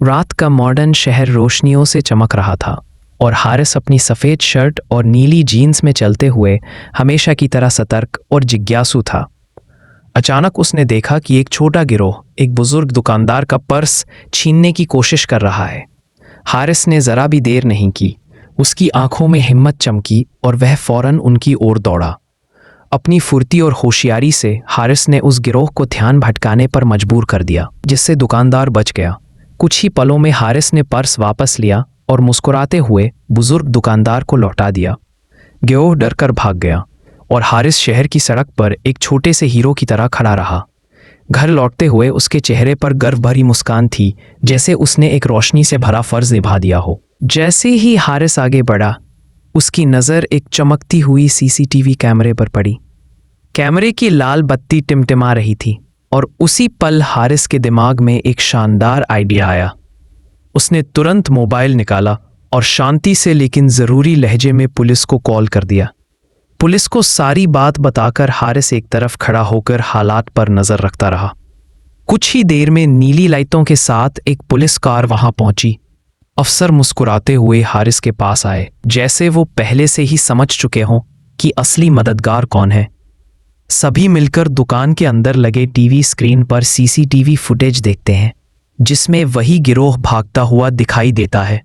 रात का मॉडर्न शहर रोशनियों से चमक रहा था और हारिस अपनी सफ़ेद शर्ट और नीली जीन्स में चलते हुए हमेशा की तरह सतर्क और जिज्ञासु था। अचानक उसने देखा कि एक छोटा गिरोह एक बुजुर्ग दुकानदार का पर्स छीनने की कोशिश कर रहा है। हारिस ने ज़रा भी देर नहीं की, उसकी आंखों में हिम्मत चमकी और वह फौरन उनकी ओर दौड़ा। अपनी फुर्ती और होशियारी से हारिस ने उस गिरोह को ध्यान भटकाने पर मजबूर कर दिया, जिससे दुकानदार बच गया। कुछ ही पलों में हारिस ने पर्स वापस लिया और मुस्कुराते हुए बुजुर्ग दुकानदार को लौटा दिया। गिरोह डरकर भाग गया और हारिस शहर की सड़क पर एक छोटे से हीरो की तरह खड़ा रहा। घर लौटते हुए उसके चेहरे पर गर्व भरी मुस्कान थी, जैसे उसने एक रोशनी से भरा फर्ज निभा दिया हो। जैसे ही हारिस आगे बढ़ा, उसकी नज़र एक चमकती हुई सीसीटीवी कैमरे पर पड़ी। कैमरे की लाल बत्ती टिमटिमा रही थी और उसी पल हारिस के दिमाग में एक शानदार आइडिया आया। उसने तुरंत मोबाइल निकाला और शांति से लेकिन ज़रूरी लहजे में पुलिस को कॉल कर दिया। पुलिस को सारी बात बताकर हारिस एक तरफ खड़ा होकर हालात पर नज़र रखता रहा। कुछ ही देर में नीली लाइटों के साथ एक पुलिस कार वहां पहुंची। अफसर मुस्कुराते हुए हारिस के पास आए, जैसे वो पहले से ही समझ चुके हों कि असली मददगार कौन है। सभी मिलकर दुकान के अंदर लगे टीवी स्क्रीन पर सीसीटीवी फुटेज देखते हैं, जिसमें वही गिरोह भागता हुआ दिखाई देता है।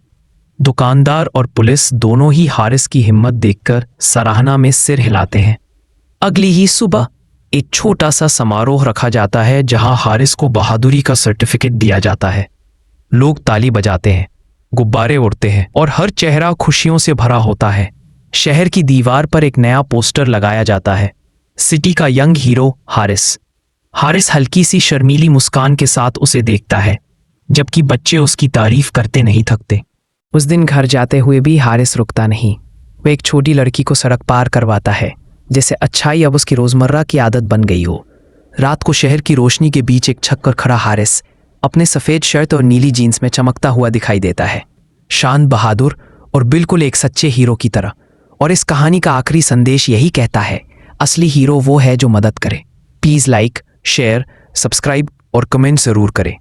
दुकानदार और पुलिस दोनों ही हारिस की हिम्मत देखकर सराहना में सिर हिलाते हैं। अगली ही सुबह एक छोटा सा समारोह रखा जाता है, जहां हारिस को बहादुरी का सर्टिफिकेट दिया जाता है। लोग ताली बजाते हैं, गुब्बारे उड़ते हैं और हर चेहरा खुशियों से भरा होता है। शहर की दीवार पर एक नया पोस्टर लगाया जाता है, सिटी का यंग हीरो हारिस। हारिस हल्की सी शर्मीली मुस्कान के साथ उसे देखता है, जबकि बच्चे उसकी तारीफ करते नहीं थकते। उस दिन घर जाते हुए भी हारिस रुकता नहीं। वह एक छोटी लड़की को सड़क पार करवाता है, जैसे अच्छाई अब उसकी रोजमर्रा की आदत बन गई हो। रात को शहर की रोशनी के बीच एक छत पर खड़ा हारिस अपने सफ़ेद शर्ट और नीली जीन्स में चमकता हुआ दिखाई देता है, शांत, बहादुर और बिल्कुल एक सच्चे हीरो की तरह। और इस कहानी का आखिरी संदेश यही कहता है, असली हीरो वो है जो मदद करे। प्लीज़ लाइक, शेयर, सब्सक्राइब और कमेंट ज़रूर करें।